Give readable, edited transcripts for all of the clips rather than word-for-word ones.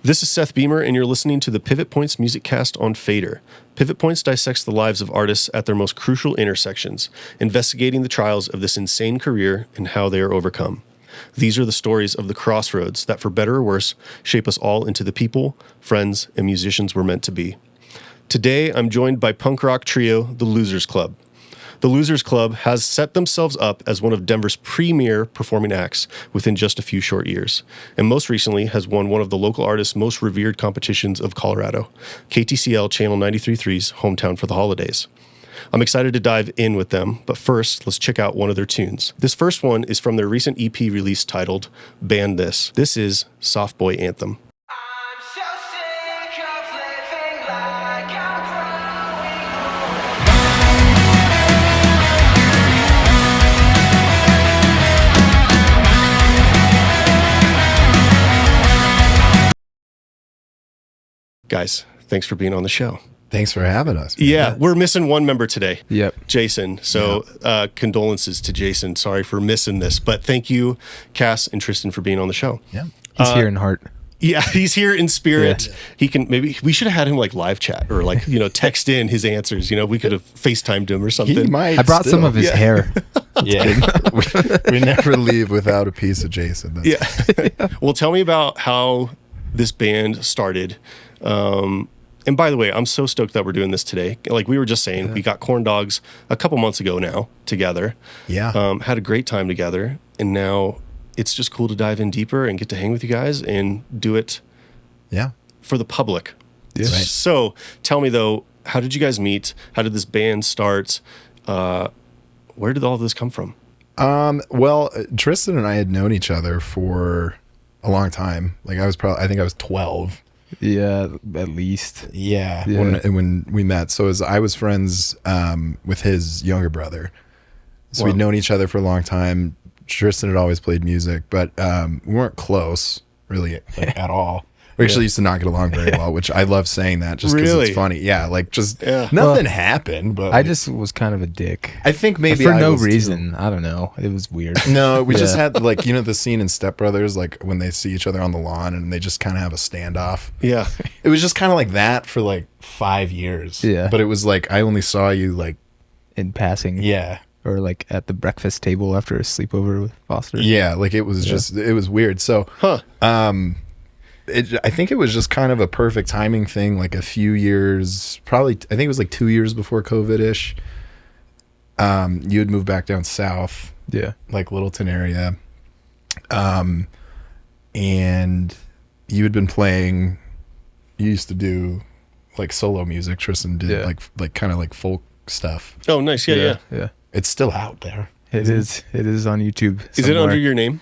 This is Seth Beamer, and you're listening to the Pivot Points Music Cast on Fader. Pivot Points dissects the lives of artists at their most crucial intersections, investigating the trials of this insane career and how they are overcome. These are the stories of the crossroads that, for better or worse, shape us all into the people, friends, and musicians we're meant to be. Today, I'm joined by punk rock trio, The Losers Club. The Losers Club has set themselves up as one of Denver's premier performing acts within just a few short years, and most recently has won one of the local artists' most revered competitions of Colorado, KTCL Channel 93.3's Hometown for the Holidays. I'm excited to dive in with them, but first, let's check out one of their tunes. This first one is from their recent EP release titled Ban This. This is Soft Boy Anthem. I'm so sick of living like I'm growing Guys, thanks for being on the show. Thanks for having us, man. Yeah, we're missing one member today. Yep. Jason. So condolences to Jason. Sorry for missing this, but thank you, Cass and Tristan, for being on the show. Yeah. He's here in heart. Yeah, he's here in spirit. Yeah. He can, maybe we should have had him like live chat or like, text in his answers. We could have FaceTimed him or something. He might I brought some of his hair. Yeah. we never leave without a piece of Jason. Yeah. Well, tell me about how this band started. And by the way, I'm so stoked that we're doing this today. Like we were just saying, we got Corn Dogs a couple months ago now together. Yeah. Had a great time together. And now it's just cool to dive in deeper and get to hang with you guys and do it Yeah. for the public. Yeah. Right. So tell me though, how did you guys meet? How did this band start? Where did all this come from? Well, Tristan and I had known each other for a long time. Like I think I was 12. Yeah, at least. Yeah. Yeah. When we met. So I was friends with his younger brother. So Wow. we'd known each other for a long time. Tristan had always played music, but we weren't close really at all. We actually used to not get along very well, which I love saying that just because Really? it's funny. Yeah, like just Yeah. nothing happened, but I just was kind of a dick. I think maybe for I no was too. reason. I don't know. It was weird. No, we just Yeah. had like the scene in Step Brothers, like when they see each other on the lawn and they just kind of have a standoff. Yeah. It was just kind of like that for like 5 years. Yeah. But it was like I only saw you like In passing. yeah. Or like at the breakfast table after a sleepover with Foster. Yeah, like it was just it was weird. So I think it was just kind of a perfect timing thing, like a few years, probably I think it was like 2 years before COVID-ish. You had moved back down south, Yeah. like Littleton area. And you had been playing, you used to do like solo music. Tristan did Yeah. like kind of like folk stuff. Oh, nice. Yeah. Yeah. It's still out there. It is. It is on YouTube. Is it somewhere. under your name?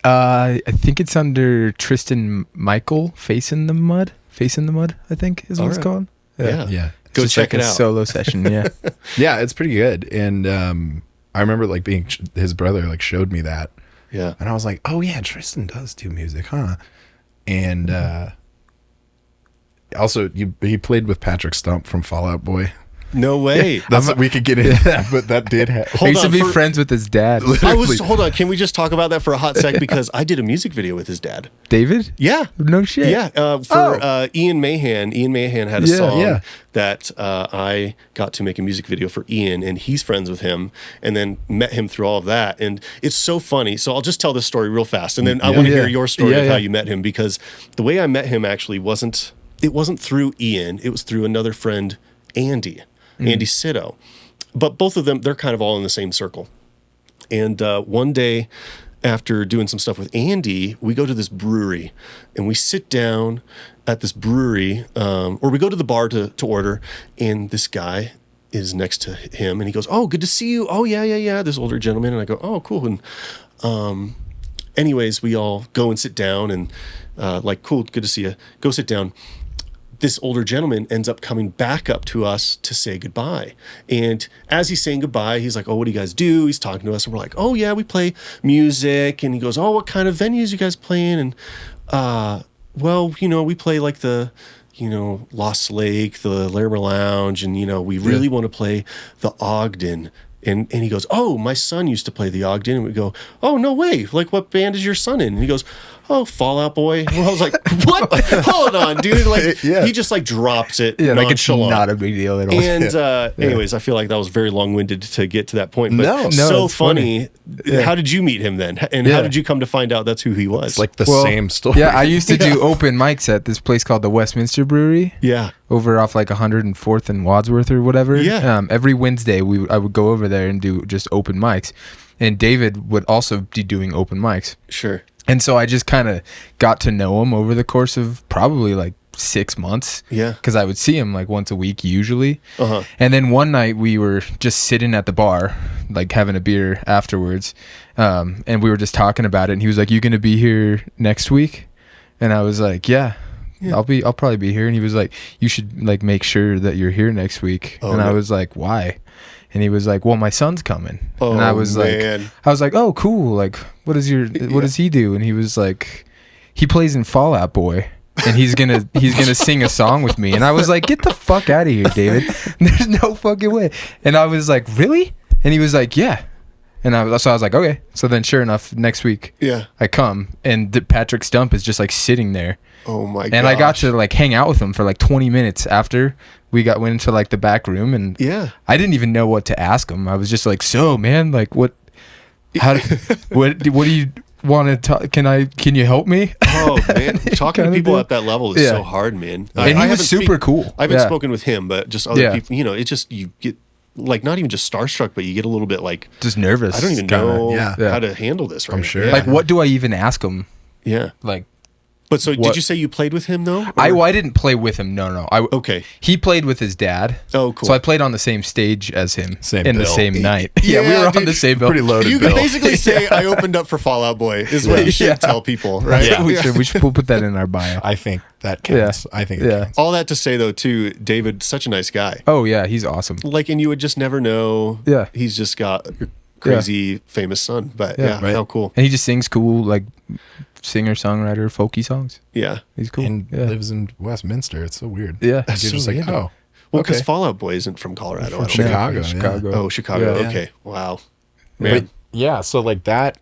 I think it's under Tristan Michael, Face in the Mud, I think is what it's Alright. called. Yeah. Yeah. Go Just check like it a out. solo session. Yeah. Yeah, it's pretty good. And I remember like being his brother like showed me that, Yeah. and I was like, oh yeah, Tristan does do music, huh? And also he played with Patrick Stump from Fall Out Boy. No way. That's what we could get into that, but that did happen. Hold I used to on, be for- friends with his dad. Hold on. Can we just talk about that for a hot sec? Because I did a music video with his dad. David? Yeah. No shit. Yeah. For Ian Mahan. Ian Mahan had a Yeah, song yeah. that I got to make a music video for Ian, and he's friends with him, and then met him through all of that. And it's so funny. So I'll just tell this story real fast, and then I want to hear your story of how you met him, because the way I met him actually wasn't through Ian. It was through another friend, Andy Sitto. But both of them, they're kind of all in the same circle. And one day after doing some stuff with Andy, we go to this brewery and we sit down at this brewery, or we go to the bar to order, and this guy is next to him and he goes, "Oh, good to see you." "Oh, yeah. This older gentleman. And I go, "Oh, cool." And anyways, we all go and sit down and like, "Cool, good to see you." Go sit down. This older gentleman ends up coming back up to us to say goodbye. And as he's saying goodbye, he's like, "Oh, what do you guys do?" He's talking to us, and we're like, "Oh, yeah, we play music." And he goes, "Oh, what kind of venues you guys playing?" And, well, we play like the, Lost Lake, the Larimer Lounge, and, we really want to play the Ogden. And he goes, "Oh, my son used to play the Ogden." And we go, "Oh, no way. Like, what band is your son in?" And he goes, oh, Fall Out Boy. And I was like, what? Hold on, dude. Like, he just like drops it. Yeah, like it's nonchalant. not a big deal at all. And anyways, I feel like that was very long-winded to get to that point. But No, so it's funny. How did you meet him then? And how did you come to find out that's who he was? It's like the same story. Yeah, I used to do open mics at this place called the Westminster Brewery. yeah. Over off like 104th and Wadsworth or whatever. Yeah. Every Wednesday I would go over there and do just open mics, and David would also be doing open mics. Sure. And so I just kind of got to know him over the course of probably like 6 months. Yeah. Because I would see him like once a week usually. Uh-huh. And then one night we were just sitting at the bar, like having a beer afterwards. And we were just talking about it. And he was like, "You going to be here next week?" And I was like, yeah. I'll probably be here. And he was like, "You should like make sure that you're here next week." Oh, and I no. was like, "Why?" And he was like, "Well, my son's coming." And I was man. like, "Oh, cool. Like, what does he do?" And he was like, "He plays in Fall Out Boy, and he's gonna sing a song with me." And I was like, "Get the fuck out of here, David. There's no fucking way." And I was like, "Really?" And he was like, "Yeah." And I was like, "Okay." So then sure enough, next week Yeah. I come, and Patrick Stump is just like sitting there. Oh my god. And I got to like hang out with him for like 20 minutes after we went into like the back room, and Yeah. I didn't even know what to ask him. I was just like, "So, man, like what what do you want to talk? Can you help me?" Oh man, talking to Kinda people do. at that level is Yeah. so hard, man. And he haven't was super cool. I haven't Yeah. spoken with him, but just other Yeah. people. You know, it just you get like not even just starstruck, but you get a little bit like Just nervous. I don't even kinda. know yeah. how to handle this. Right I'm now. sure. Yeah. Like, what do I even ask him? Yeah. Like, But so, did What- you say you played with him though? I didn't play with him. No. Okay. He played with his dad. Oh, cool. So I played on the same stage as him Same in the bill. same night. Yeah, we Yeah, were on dude. the same bill. Pretty loaded You bill. can basically say I opened up for Fall Out Boy is what you should Yeah. tell people, right? Yeah. We should put that in our bio. I think that counts. Yeah. I think it Yeah. counts. All that to say though, too, David, such a nice guy. Oh yeah, he's awesome. Like, and you would just never know. Yeah. He's just got a crazy famous son. But yeah, right. how cool. And he just sings cool, like singer songwriter, folky songs. Yeah. He's cool. And yeah. lives in Westminster. It's so weird. Yeah. Like, That's you're so just like, weird. oh, Well, because okay. Fall Out Boy isn't from Colorado. I don't Chicago, think. yeah. Chicago. Oh, Chicago. Yeah. Okay. Wow. But Man. yeah, so like that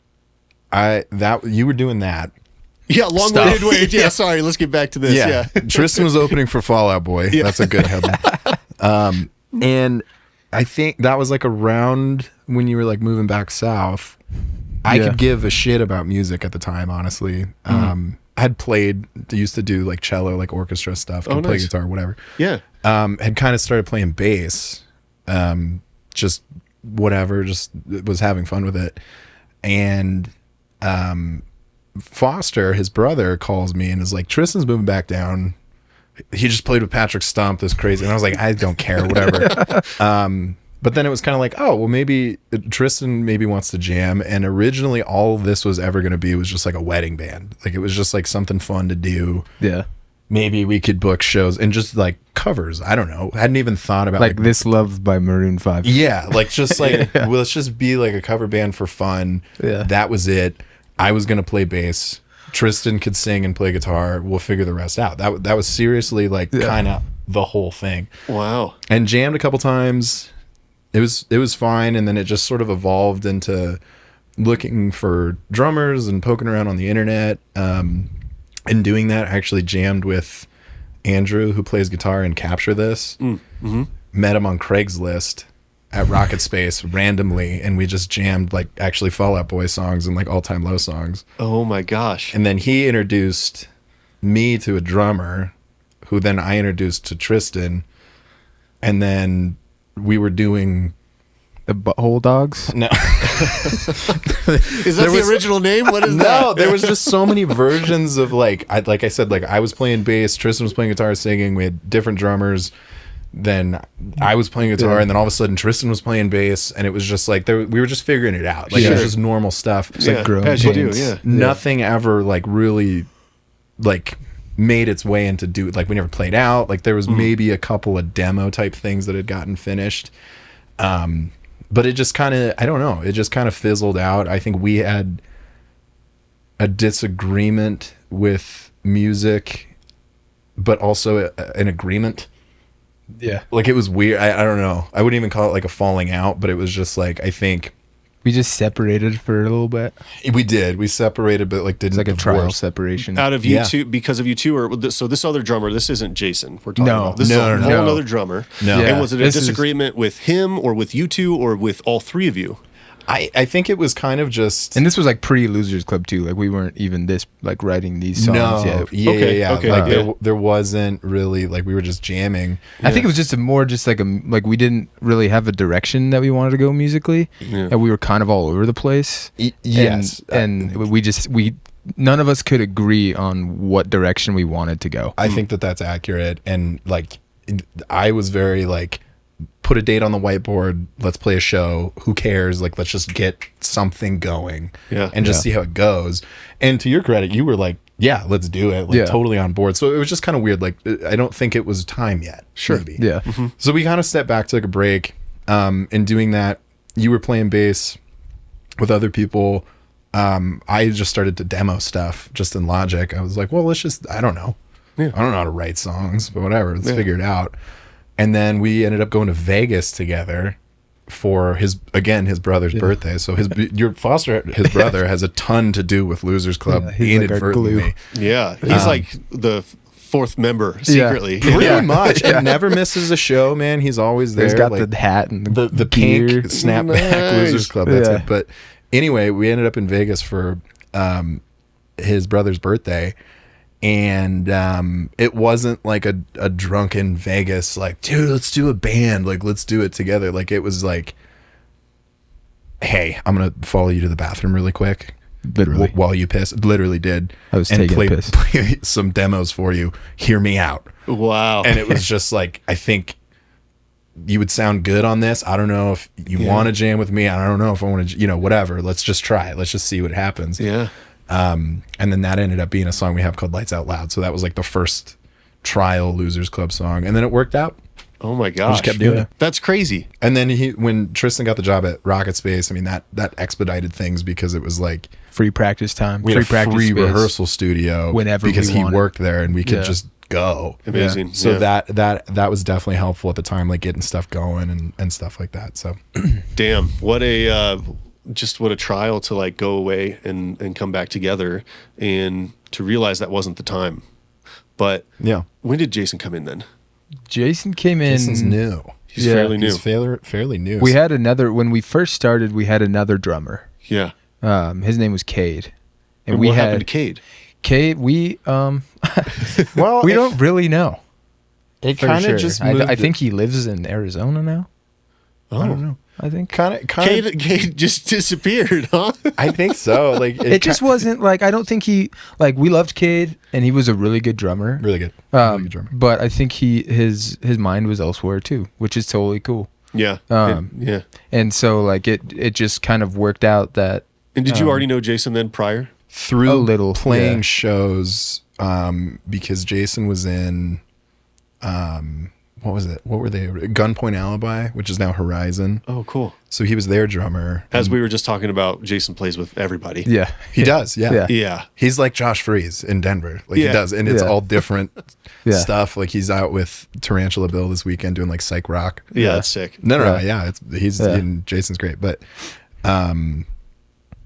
you were doing that. Yeah, long-winded wait. Yeah, sorry. Let's get back to this. Yeah. Tristan was opening for Fall Out Boy. That's a good headline. And I think that was like around when you were like moving back south. I Yeah. could give a shit about music at the time, honestly. I had used to do like cello, like orchestra stuff, could play nice. guitar, whatever. Yeah. Had kind of started playing bass, just whatever, just was having fun with it. And Foster, his brother, calls me and is like, "Tristan's moving back down. He just played with Patrick Stump, this crazy." And I was like, "I don't care, whatever." But then it was kind of like, oh, well, maybe Tristan maybe wants to jam. And originally all this was ever going to be was just like a wedding band. Like it was just like something fun to do. Yeah. Maybe we could book shows and just like covers. I don't know. I hadn't even thought about Like This Love by Maroon 5. yeah, like just like well, let's just be like a cover band for fun. Yeah. That was it. I was gonna play bass. Tristan could sing and play guitar. We'll figure the rest out. That was seriously like kind of the whole thing. Wow. And jammed a couple times. It was fine, and then it just sort of evolved into looking for drummers and poking around on the internet. And doing that, I actually jammed with Andrew, who plays guitar in Capture This. Met him on Craigslist at Rocket Space randomly, and we just jammed like actually Fall Out Boy songs and like All Time Low songs. Oh my gosh. And then he introduced me to a drummer, who then I introduced to Tristan, and then we were doing The Butthole Dogs. no. Is that the original name? What is No, that? there was just so many versions of like I said, like I was playing bass, Tristan was playing guitar, singing. We had different drummers. Then I was playing guitar, and then all of a sudden Tristan was playing bass, and it was just like we were just figuring it out. Like it was Sure. just normal stuff. Yeah, growing as you do, pains. yeah. Nothing ever like really like made its way into like we never played out. Like there was maybe a couple of demo type things that had gotten finished. But it just kind of, I don't know, it just kind of fizzled out. I think we had a disagreement with music, but also an agreement. Yeah. Like it was weird. I don't know. I wouldn't even call it like a falling out, but it was just like, I think We just separated for a little bit. We did. We separated, but like didn't It's like a trial divorce. separation. Out of you Yeah. two, because of you two, or so this other drummer, this isn't Jason. We're talking No. about this No, is a no, whole no. other drummer. No. Yeah. And was it a This is- disagreement with him, or with you two, or with all three of you? I think it was kind of just And this was like pre-Losers Club too. Like we weren't even this like writing these songs yet. Yeah. Okay, Like yeah. there wasn't really like we were just jamming. I think it was just like we didn't really have a direction that we wanted to go musically, Yeah. and we were kind of all over the place. Yes, and we none of us could agree on what direction we wanted to go. I think that that's accurate. And like, I was very like, put a date on the whiteboard. Let's play a show. Who cares? Like, let's just get something going. Yeah. And just see how it goes. And to your credit, you were like, yeah, let's do it. Like, Yeah. totally on board. So it was just kind of weird. Like, I don't think it was time yet. Sure. Maybe. Yeah, So we kind of stepped back, took a break. In doing that, you were playing bass with other people. I just started to demo stuff just in Logic. I was like, well, let's just, I don't know. Yeah. I don't know how to write songs, but whatever. Let's figure it out. And then we ended up going to Vegas together for his brother's birthday. So your his brother has a ton to do with Losers Club Yeah, he's like our inadvertently. glue. Yeah, he's like the fourth member secretly. Pretty much. And never misses a show, man. He's always there. he's got like, the hat and the gear. pink snapback Nice. Losers Club. That's Yeah. it. But anyway, we ended up in Vegas for his brother's birthday. And it wasn't like a drunken Vegas, like, dude, let's do a band. Like, let's do it together. Like, it was like, hey, I'm going to follow you to the bathroom really quick. Literally. While you piss. Literally did. I was taking a piss. play some demos for you. Hear me out. Wow. And it was just like, I think you would sound good on this. I don't know if you want to jam with me. I don't know if I want to, whatever. Let's just try it. Let's just see what happens. yeah. And then that ended up being a song we have called Lights Out Loud. So that was like the first trial Losers Club song. And then it worked out. Oh my gosh. just kept doing it. That's crazy. And then when Tristan got the job at Rocket Space, I mean, that expedited things because it was like free practice time. we free had a practice free space. rehearsal studio Whenever because we he wanted. worked there and we could Yeah. just go. Amazing. So Yeah. that was definitely helpful at the time, like getting stuff going and stuff like that. So Damn, what a what a trial to like go away and come back together and to realize that wasn't the time. But yeah, when did Jason come in then? Jason came in. Jason's new. He's Yeah. fairly new. He's fairly new. We had when we first started, we had another drummer. Yeah. His name was Cade, And we what had happened to Cade? Cade. We well, we don't really know. It for kind of sure. just I moved. think he lives in Arizona now. Oh. I don't know. I think kind of. Cade just disappeared, huh? I think so. Like it just wasn't like I don't think he like we loved Cade and he was a really good drummer. really good. Really good drummer. But I think his mind was elsewhere too, which is totally cool. Yeah. Yeah. And so like it just kind of worked out that And did you already know Jason then prior? Through A little, playing yeah. shows, because Jason was in, what was it? What were they? Gunpoint Alibi, which is now Horizon. Oh, cool. So he was their drummer. As we were just talking about, Jason plays with everybody. yeah. He does, yeah. Yeah. Yeah. He's like Josh Freeze in Denver. Like Yeah. he does, and it's Yeah. all different Yeah. stuff. Like he's out with Tarantula Bill this weekend doing like psych rock. Yeah, that's sick. No, Yeah. yeah, he's Yeah. and Jason's great, but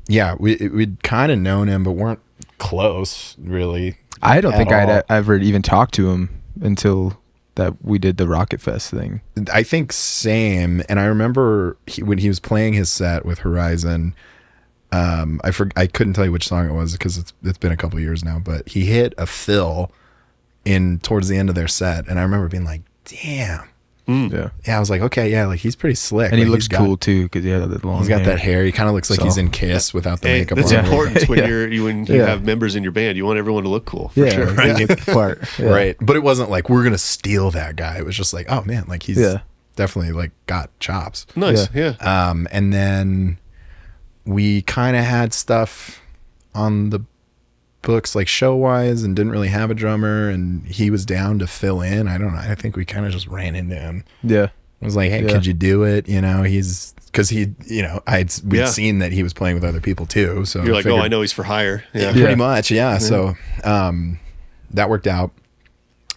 yeah, we'd kind of known him, but weren't close really. I don't at think I'd all. ever even talked to him until that we did the Rocket Fest thing. I think same. And I remember when he was playing his set with Horizon, I couldn't tell you which song it was because it's been a couple of years now, but he hit a fill in towards the end of their set. And I remember being like, damn. Yeah. Yeah, I was like, okay, yeah, like he's pretty slick. And he Like, looks he's got- cool too because he had that long He's got hair. that hair. He kind of looks like So- he's in Kiss without the Hey, makeup that's on. important when Yeah. when you Yeah. have members in your band. You want everyone to look cool. For Yeah, sure. like, you get the part. Yeah. Right. But it wasn't like we're gonna steal that guy. It was just like, oh man, like he's Yeah. definitely like got chops. Nice. Yeah. And then we kind of had stuff on the books like show wise and didn't really have a drummer, and he was down to fill in. I don't know. I think we kind of just ran into him. Yeah. I was like, hey, Yeah. could you do it? You know, he's because he, you know, we'd Yeah. seen that he was playing with other people too. So You're like, figured- oh, I know he's for hire. Yeah. pretty Yeah. much, yeah. So that worked out.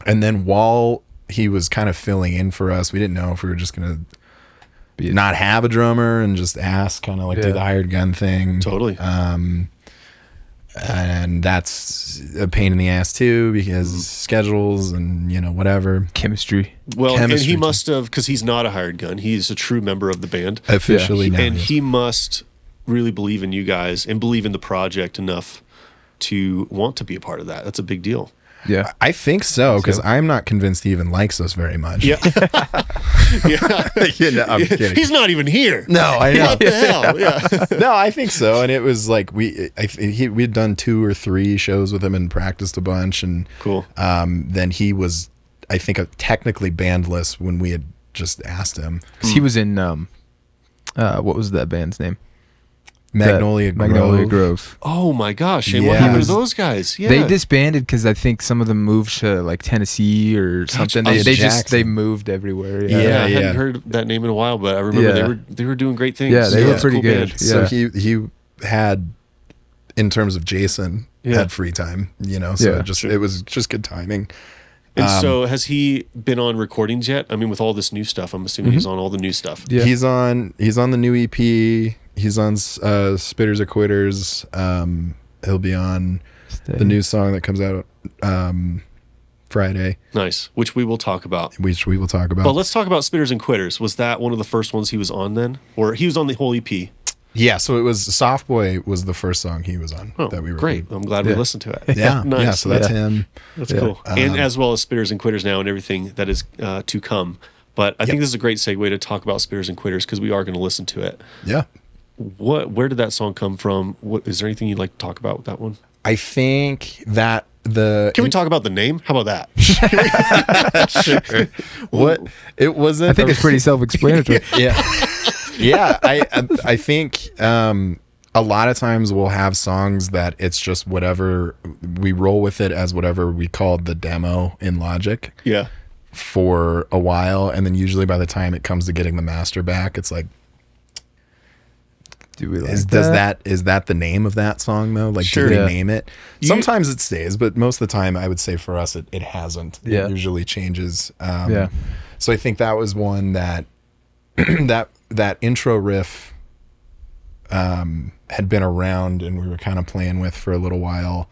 And then while he was kind of filling in for us, we didn't know if we were just gonna not have a drummer and just ask, kind of like do the hired gun thing. Totally. And that's a pain in the ass too, because schedules and whatever. Chemistry. Well, and Chemistry he too. must have, because he's not a hired gun. He's a true member of the band. Officially now. And yes. he must really believe in you guys and believe in the project enough to want to be a part of that. That's a big deal. Yeah. I think so, because I'm not convinced he even likes us very much. Yeah. Yeah. I'm kidding. He's not even here. No, I know. What the hell? Yeah. No, I think so. And it was like we'd done 2 or 3 shows with him and practiced a bunch. And Cool. then he was, I think, technically bandless when we had just asked him. 'Cause he was in what was that band's name? Magnolia Grove. Oh my gosh. And what Yeah. happened He to was- those guys? Yeah. They disbanded because I think some of them moved to like Tennessee or something. They Jackson. moved everywhere. Yeah, Yeah, I yeah. hadn't heard that name in a while, but I remember Yeah. they were doing great things. Yeah, they were it's a pretty cool good. band. So Yeah. he had, in terms of Jason, Yeah. had free time, so Yeah, it was just good timing. And so has he been on recordings yet? I mean, with all this new stuff, I'm assuming he's on all the new stuff. Yeah. He's on the new EP. He's on Spitters or Quitters. He'll be on the new song that comes out Friday, Nice. Which we will talk about. which we will talk about. But let's talk about Spitters and Quitters. Was that one of the first ones he was on then? Or he was on the whole EP? Yeah, so it was Soft Boy was the first song he was on Oh, that we great. recorded. I'm glad we Yeah. listened to it. Yeah, Nice. yeah. So that's Yeah. him. That's cool. And Um, as well as Spitters and Quitters now and everything that is to come. But I think this is a great segue to talk about Spitters and Quitters because we are going to listen to it. Yeah, Where did that song come from? Is there anything you'd like to talk about with that one? I think that the Can we talk about the name? How about that? what it wasn't. I think it's pretty self-explanatory. yeah, yeah. I think a lot of times we'll have songs that it's just whatever we roll with it as whatever we called the demo in Logic Yeah. for a while, and then usually by the time it comes to getting the master back, it's like, Do we like is that the name of that song though? Like, Sure. do we Yeah. name it? Sometimes it stays, but most of the time, I would say for us, it hasn't. Yeah. It usually changes. Yeah. So I think that was one that that intro riff had been around and we were kind of playing with for a little while.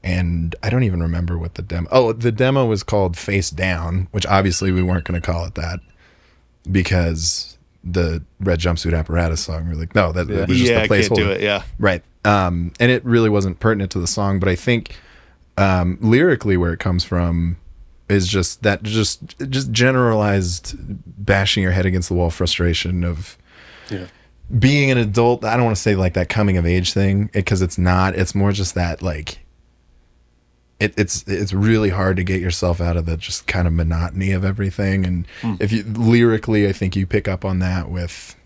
And I don't even remember what the demo. Oh, the demo was called Face Down, which obviously we weren't going to call it that because the Red Jumpsuit Apparatus song. We're like, no, that was just Yeah, the I placeholder. can't do it. Yeah. Right. And it really wasn't pertinent to the song, but I think lyrically where it comes from is just that just generalized bashing your head against the wall frustration of Yeah. being an adult. I don't want to say like that coming of age thing because it's not. It's more just that like it's really hard to get yourself out of the just kind of monotony of everything. And if you lyrically, I think you pick up on that with,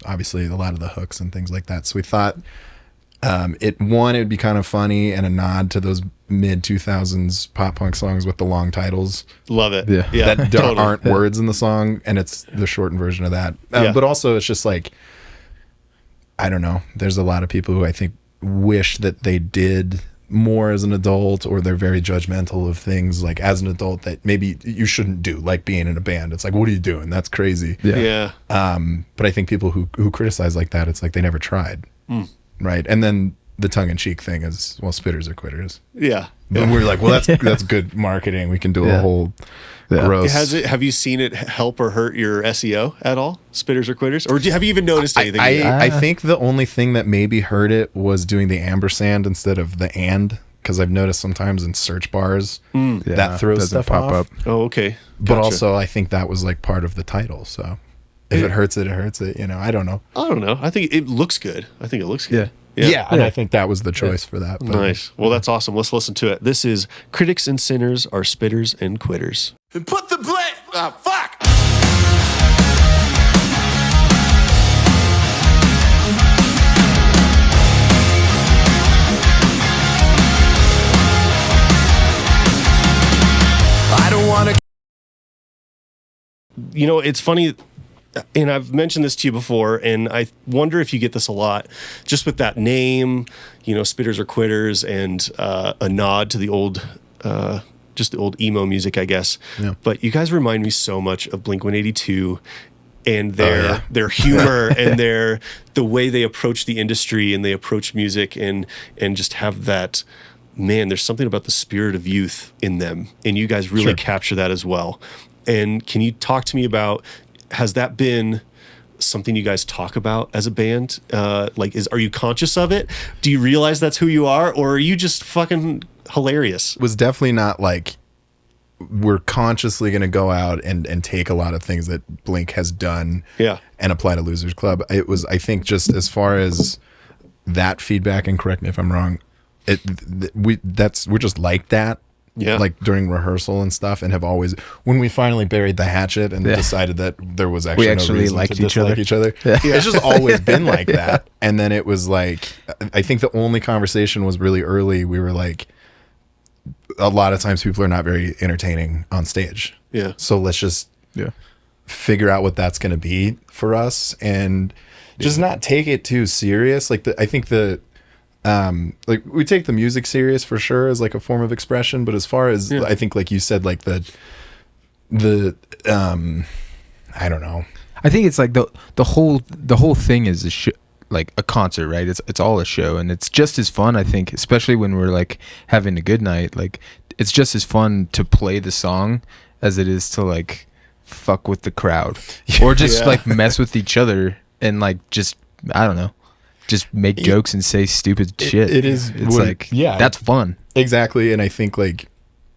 obviously a lot of the hooks and things like that. So we thought it would be kind of funny and a nod to those mid 2000s pop punk songs with the long titles Love it. Yeah. Yeah. that aren't words in the song, and it's the shortened version of that. Yeah. But also it's just like, I don't know, there's a lot of people who I think wish that they did more as an adult, or they're very judgmental of things like as an adult that maybe you shouldn't do, like being in a band. It's like, what are you doing? That's crazy. Yeah. But I think people who criticize like that, it's like they never tried. Right. And then the tongue-in-cheek thing is, well, Spitters or Quitters. Yeah. And we're like, well, that's good marketing. We can do a Yeah. whole Yeah. gross. Have you seen it help or hurt your SEO at all? Spitters or Quitters? Or have you even noticed anything? I think the only thing that maybe hurt it was doing the ampersand instead of the and, because I've noticed sometimes in search bars that throws doesn't stuff off. Oh, okay. But Gotcha. also, I think that was like part of the title. So if it hurts it, it hurts it. I don't know. I don't know. I think it looks good. I think it looks good. Yeah, and I think that was the choice for that. But Nice. Well, that's awesome. Let's listen to it. This is Critics and Sinners Are Spitters and Quitters. And put the blame. Fuck! I don't want to. It's funny, and I've mentioned this to you before, and I wonder if you get this a lot, just with that name, Spitters or Quitters, and a nod to the old, just the old emo music, I guess. Yeah. But you guys remind me so much of Blink-182 and their humor and the way they approach the industry and they approach music and just have that, man, there's something about the spirit of youth in them, and you guys really capture that as well. And can you talk to me about, has that been something you guys talk about as a band? Are you conscious of it? Do you realize that's who you are, or are you just fucking hilarious? It was definitely not like we're consciously going to go out and take a lot of things that Blink has done and apply to Losers Club. It was, I think, just as far as that feedback, and correct me if I'm wrong, we're just like that. Yeah. Like during rehearsal and stuff, and have always, when we finally buried the hatchet and decided that there was actually no reason to dislike each other. Yeah. It's just always been like that. And then it was like, I think the only conversation was really early. We were like, a lot of times people are not very entertaining on stage. Yeah. So let's just figure out what that's going to be for us, and just not take it too serious. Like I think like we take the music serious for sure as like a form of expression, but as far as I think, like you said, like the I don't know. I think it's like the whole thing is a show, like a concert, right? It's all a show, and it's just as fun, I think, especially when we're like having a good night. Like it's just as fun to play the song as it is to like fuck with the crowd or just like mess with each other and like just, I don't know, just make jokes and say stupid shit. It's like, that's fun. Exactly. And I think, like,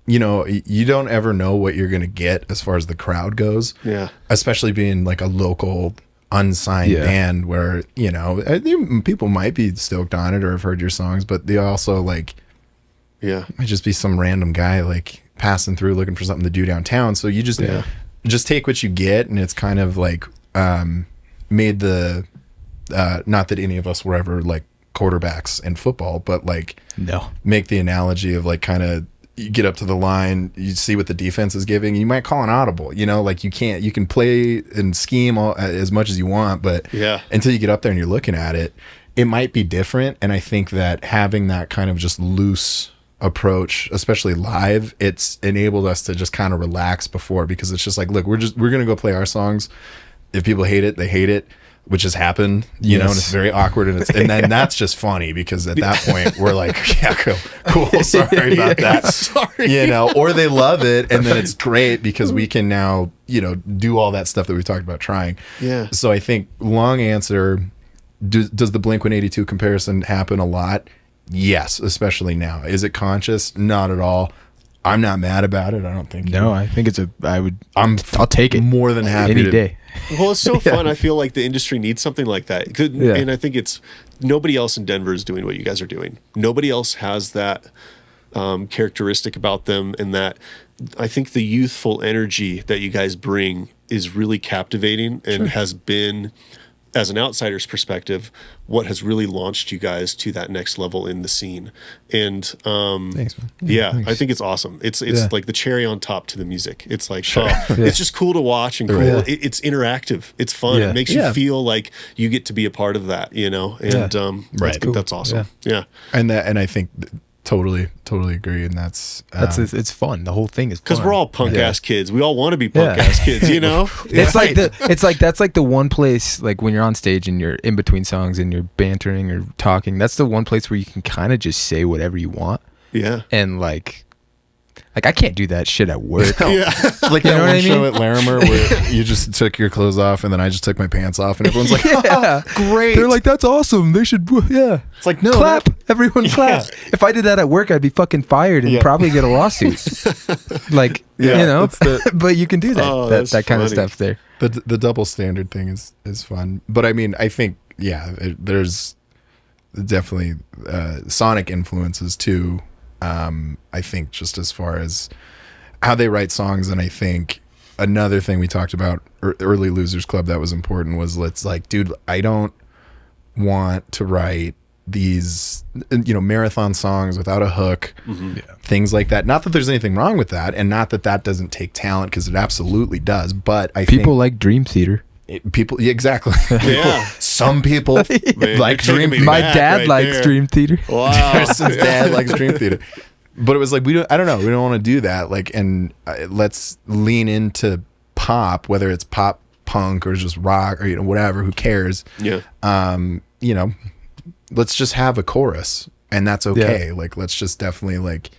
you know, you don't ever know what you're going to get as far as the crowd goes. Yeah. Especially being like a local unsigned band where, you know, people might be stoked on it or have heard your songs, but they also like, might just be some random guy like passing through looking for something to do downtown. So you just take what you get. And it's kind of like made the, not that any of us were ever like quarterbacks in football, but like make the analogy of like kind of, you get up to the line, you see what the defense is giving, you might call an audible, you know, like you can play and scheme as much as you want, but until you get up there and you're looking at it, it might be different. And I think that having that kind of just loose approach, especially live, it's enabled us to just kind of relax before, because it's just like, look, we're going to go play our songs. If people hate it, they hate it, which has happened, you know, and it's very awkward, and then that's just funny, because at that point we're like, yeah, cool, sorry about that, sorry, you know, or they love it, and then it's great because we can now, you know, do all that stuff that we talked about trying. Yeah. So I think, long answer, does the Blink-182 comparison happen a lot? Yes, especially now. Is it conscious? Not at all. I'm not mad about it. I don't think. No, I think I'll take it more than happy any day. Well, it's so fun. I feel like the industry needs something like that. And I think it's, nobody else in Denver is doing what you guys are doing. Nobody else has that characteristic about them, and that I think the youthful energy that you guys bring is really captivating and has been, as an outsider's perspective, what has really launched you guys to that next level in the scene. And thanks, man. Thanks. I think it's awesome. It's like the cherry on top to the music. It's like, it's just cool to watch and cool. Yeah. It's interactive. It's fun. It makes you feel like you get to be a part of that, you know? And I think that's awesome. Yeah. And I think totally agree. And that's it's fun. The whole thing is fun. Because we're all punk ass kids. We all want to be punk ass kids, you know? It's like that's like the one place, like when you're on stage and you're in between songs and you're bantering or talking, that's the one place where you can kind of just say whatever you want. Yeah. And like I can't do that shit at work. Like that one show at Larimer where you just took your clothes off and then I just took my pants off and everyone's like, great. They're like, that's awesome. They should, It's like, no. Clap. Everyone clap. If I did that at work, I'd be fucking fired and probably get a lawsuit. Like, you know, but you can do that. That kind of stuff there. The double standard thing is fun. But I mean, I think, there's definitely sonic influences too. I think just as far as how they write songs, and I think another thing we talked about early Losers Club that was important was, let's like, dude, I don't want to write these, you know, marathon songs without a hook, things like that. Not that there's anything wrong with that, and not that doesn't take talent, because it absolutely does. But I think people like Dream Theater. Exactly. Yeah. Some people like Dream Theater. My dad likes Dream Theater. Wow. Harrison's dad likes Dream Theater. But it was like, I don't know. We don't want to do that. Like, and let's lean into pop, whether it's pop punk or just rock or whatever, who cares? Yeah. Let's just have a chorus, and that's okay. Like, let's just definitely like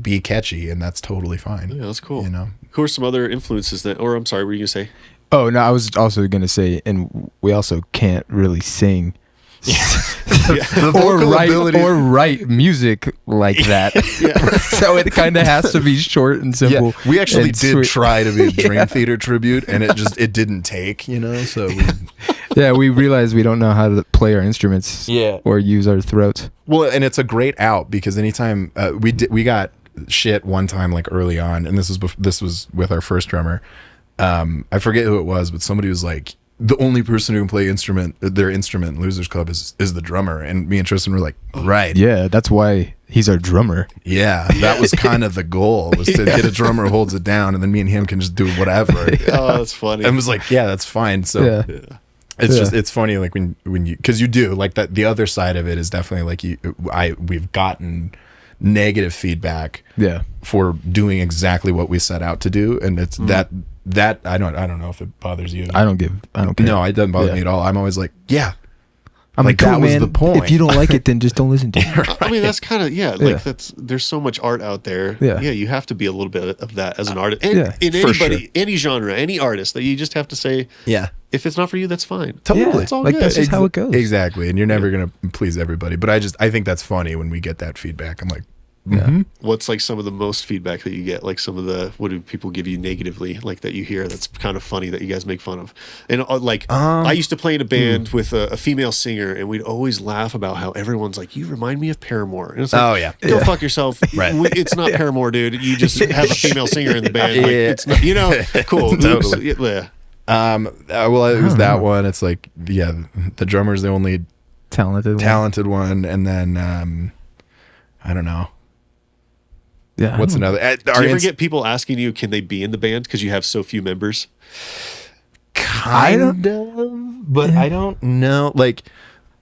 be catchy, and that's totally fine. Yeah, that's cool. Who are some other influences that, or I'm sorry, what were you gonna say? Oh no, I was also gonna say, and we also can't really sing. or write music like that. So it kind of has to be short and simple. Yeah, we actually did sweet. try to be a Dream Theater tribute, and it didn't take, so we realized we don't know how to play our instruments or use our throats. Well, and it's a great out, because anytime we got shit one time, like early on, and this was with our first drummer. I forget who it was, but somebody was like, the only person who can play their instrument in Losers Club is the drummer. And me and Tristan were like, right. Yeah, that's why he's our drummer. Yeah, that was kind of the goal, was to get a drummer who holds it down, and then me and him can just do whatever. Oh, that's funny. And was like, yeah, that's fine. So it's funny, like when you, because you do like that. The other side of it is definitely like we've gotten negative feedback for doing exactly what we set out to do, and it's that I don't know if it bothers you. I don't care. No, it doesn't bother me at all. I'm always like, I'm like, cool, that was the point. If you don't like it, then just don't listen to it. Right. I mean, that's kind of there's so much art out there. Yeah, you have to be a little bit of that as an artist. And in anybody, any genre, any artist, that you just have to say, if it's not for you, that's fine. Totally. It's all like good. that's just how it goes. Exactly. And you're never gonna please everybody. But I think that's funny when we get that feedback. I'm like, What's like some of the most feedback that you get? Like some of what do people give you negatively, like that you hear that's kind of funny that you guys make fun of? And I used to play in a band with a female singer, and we'd always laugh about how everyone's like, you remind me of Paramore. And it's like, go fuck yourself. Right. It's not Paramore, dude. You just have a female singer in the band. Like, it's not, cool. Totally. Yeah. Well, it was that one. It's like, the drummer's the only talented one, and then I don't know. Yeah. What's another? Do you ever get people asking you, can they be in the band because you have so few members? Kind of, but I don't know. Like,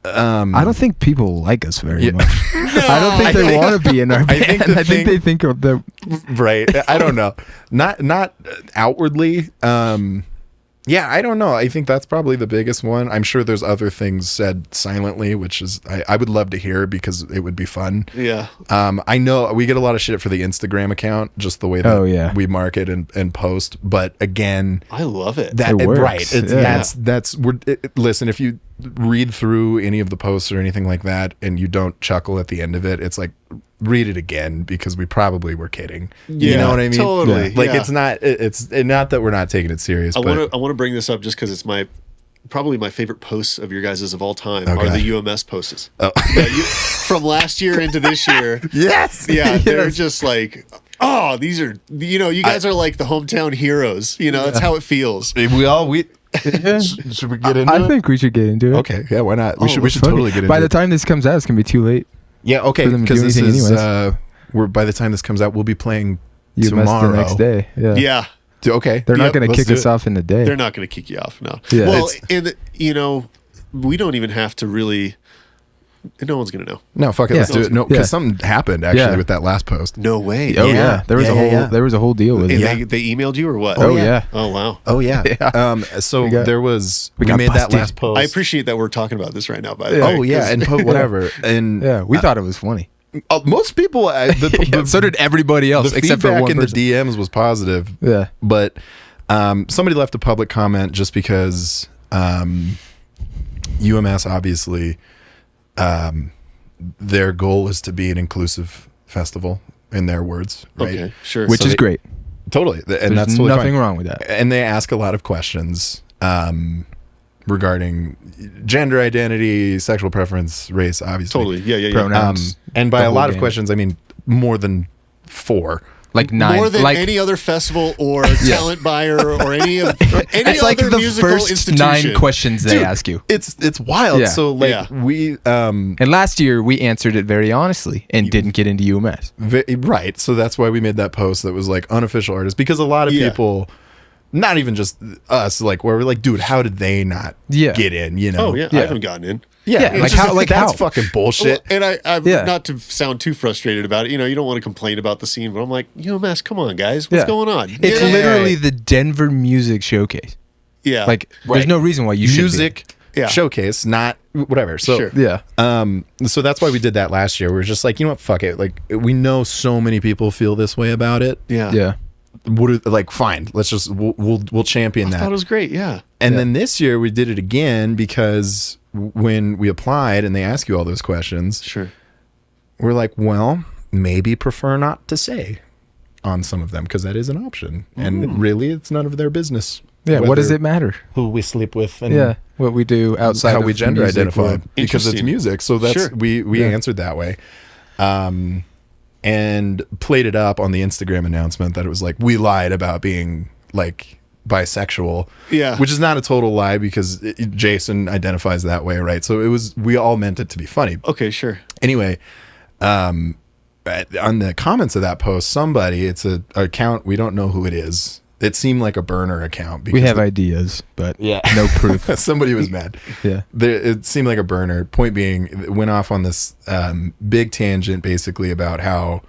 I don't think people like us very much. I don't think they want to be in our band. I think they think of the right. I don't know. Not outwardly. Yeah, I don't know. I think that's probably the biggest one. I'm sure there's other things said silently, which is I would love to hear, because it would be fun. Yeah. I know we get a lot of shit for the Instagram account, just the way that we market and post. But again, I love it. It works. Right. Listen, if you read through any of the posts or anything like that, and you don't chuckle at the end of it, it's like, read it again, because we probably were kidding. You know what I mean? Totally. Like, it's not that we're not taking it serious. I want to bring this up just because it's probably my favorite posts of your guys' of all time are the UMS posts. Oh. From last year into this year. Yes. Yeah, they're just like, oh, these are, you guys are like the hometown heroes. That's how it feels. Should we get into it? I think we should get into it. Okay, yeah, why not? We should totally get into it. By the time this comes out, it's gonna be too late. Yeah, okay, because this is by the time this comes out, we'll be playing tomorrow. The next day. Yeah. Okay. They're not going to kick us off in the day. They're not going to kick you off, no. Yeah. Well, we don't even have to really. No one's going to know. No, fuck it. Let's do it. No, because something happened actually with that last post. No way. Oh yeah. There was a whole deal with it. They emailed you or what? Oh yeah. Oh wow. Oh yeah. So we made that last post. I appreciate that we're talking about this right now. By the way. Oh yeah, and whatever. And we thought it was funny. Most people, so did everybody else, the except for feedback one in person. the DMs was positive. Yeah, but somebody left a public comment just because UMS obviously their goal is to be an inclusive festival, in their words, right? Okay, sure. Which is great. Totally, and There's that's totally nothing fine. wrong with that. And they ask a lot of questions regarding gender identity, sexual preference, race, obviously. Totally. Yeah. Pronouns. And by The a whole lot of game. questions, I mean more than 4. Like 9. More than like, any other festival or talent buyer or any it's like other the musical first institution. 9 questions they Dude, ask you. It's wild. Yeah. So we And last year we answered it very honestly and didn't get into UMS. right. So that's why we made that post that was like unofficial artists, because a lot of people, not even just us, like where we're like, dude, how did they not get in? Oh yeah, I haven't gotten in. Yeah, like how? Like that's how? fucking bullshit. And I'm not to sound too frustrated about it. You don't want to complain about the scene, but I'm like, UMS, come on, guys, what's going on? It's literally the Denver Music Showcase. Yeah. Like, there's Right. no reason why you should be. music Yeah. showcase, not whatever. So Sure. Yeah. so that's why we did that last year. We were just like, you know what, fuck it. Like, we know so many people feel this way about it. Yeah. Yeah. Like, fine, let's just we'll champion I that. thought it was great. Yeah. And then this year we did it again because when we applied and they ask you all those questions, Sure. we're like, well, maybe prefer not to say on some of them because that is an option. And really, it's none of their business. Yeah. What does whether- it matter? Who we sleep with and Yeah. What we do outside how of we gender music identify world. because it's Interesting. music. So that's Sure. we Yeah. answered that way. And played it up on the Instagram announcement that it was like we lied about being like bisexual. Yeah. Which is not a total lie because Jason identifies that way, right? So we all meant it to be funny. Okay. Sure. Anyway, on the comments of that post, somebody, it's a account, we don't know who it is. It seemed like a burner account. We have ideas, but Yeah. no proof. Somebody was mad. Yeah. It seemed like a burner. Point being, it went off on this big tangent basically about how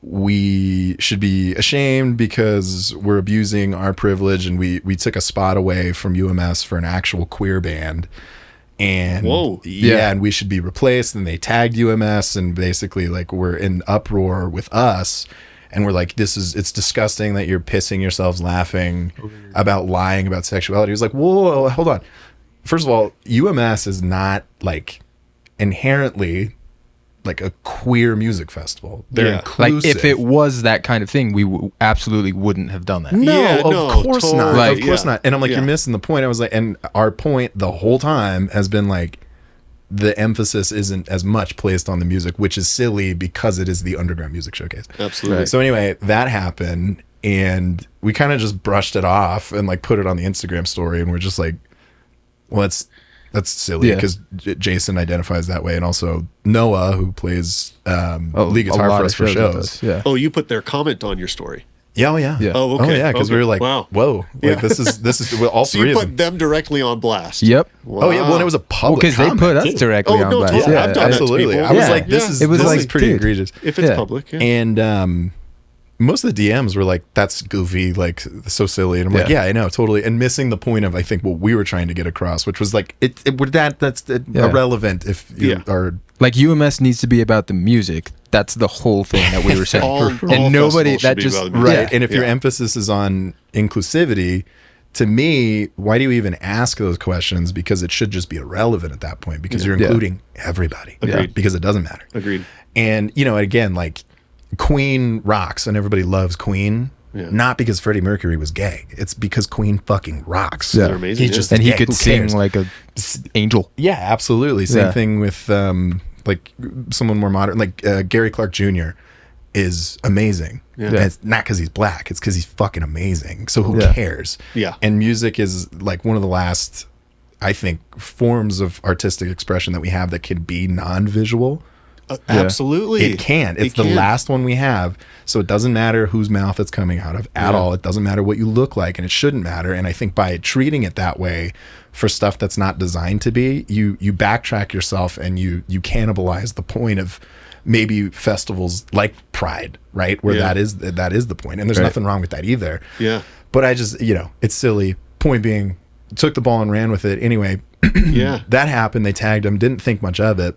we should be ashamed because we're abusing our privilege and we took a spot away from UMS for an actual queer band. And Whoa. yeah, and we should be replaced. And they tagged UMS and basically like we're in uproar with us. And we're like, it's disgusting that you're pissing yourselves laughing about lying about sexuality. He was like, whoa, hold on. First of all, UMS is not like inherently like a queer music festival. They're Yeah. inclusive. Like, if it was that kind of thing, we absolutely wouldn't have done that. No, Yeah, of no, course totally. not. Like, of course yeah. not. And I'm like, Yeah. you're missing the point. I was like, and our point the whole time has been like, the emphasis isn't as much placed on the music, which is silly because it is the Underground Music Showcase. Absolutely. Right. So anyway, that happened, and we kind of just brushed it off and like put it on the Instagram story, and we're just like, well, that's silly Yeah. because Jason identifies that way, and also Noah, who plays lead guitar a lot for of us for with shows. us, Yeah. Oh, you put their comment on your story. Yeah, oh yeah, Yeah. Oh, okay. oh yeah, because we Okay. were like, Wow. whoa, like Yeah. this is well, all So three you of put them. them directly on blast. Yep. Oh yeah, well, and it was a public Because they put comment, us too. directly Oh, on no, blast. totally. Yeah, I've done that to Absolutely. people. I was Yeah. like, this Yeah. is It was this like, is pretty dude. egregious. If it's Yeah. public. Yeah. And most of the DMs were like, that's goofy, like so silly. And I'm like, Yeah. yeah, I know, totally. And missing the point of, I think, what we were trying to get across, which was like, that's Yeah. irrelevant if you Yeah. are. Like, UMS needs to be about the music. That's the whole thing that we were saying. All and nobody festivals should that be just about the music. Right. Yeah. And if your Yeah. emphasis is on inclusivity, to me, why do you even ask those questions? Because it should just be irrelevant at that point because you're Yeah. including everybody. Agreed. Because it doesn't matter. Agreed. And, again, like Queen rocks and everybody loves Queen. Yeah. Not because Freddie Mercury was gay. It's because Queen fucking rocks. Yeah. They're amazing. He's yeah. just and he gay. could Who sing cares? like a angel. Yeah, absolutely. Same Yeah. thing with like someone more modern, like Gary Clark Jr. is amazing. Yeah. And it's not because he's black. It's because he's fucking amazing. So who Yeah. cares? Yeah. And music is like one of the last, I think, forms of artistic expression that we have that can be non-visual. Absolutely. It can. It's It the can. last one we have. So it doesn't matter whose mouth it's coming out of at Yeah. all. It doesn't matter what you look like, and it shouldn't matter. And I think by treating it that way for stuff that's not designed to be, you backtrack yourself and you cannibalize the point of maybe festivals like Pride, right? Where Yeah. that is the point. And there's Right. nothing wrong with that either. Yeah. But I just, it's silly. Point being, took the ball and ran with it. Anyway, Yeah. that happened. They tagged him, didn't think much of it.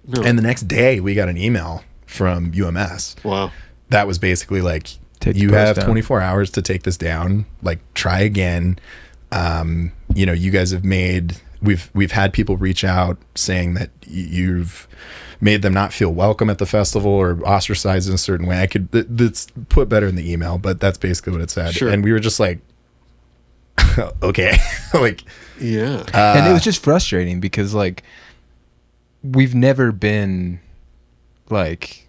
No. And the next day, we got an email from UMS Wow. that was basically like, Take the you post have down. 24 hours to take this down. Like, try again. You guys have made. We've had people reach out saying that you've made them not feel welcome at the festival or ostracized in a certain way. That's put better in the email, but that's basically what it said. Sure. And we were just like, okay, like. Yeah. And it was just frustrating because, like, we've never been, like,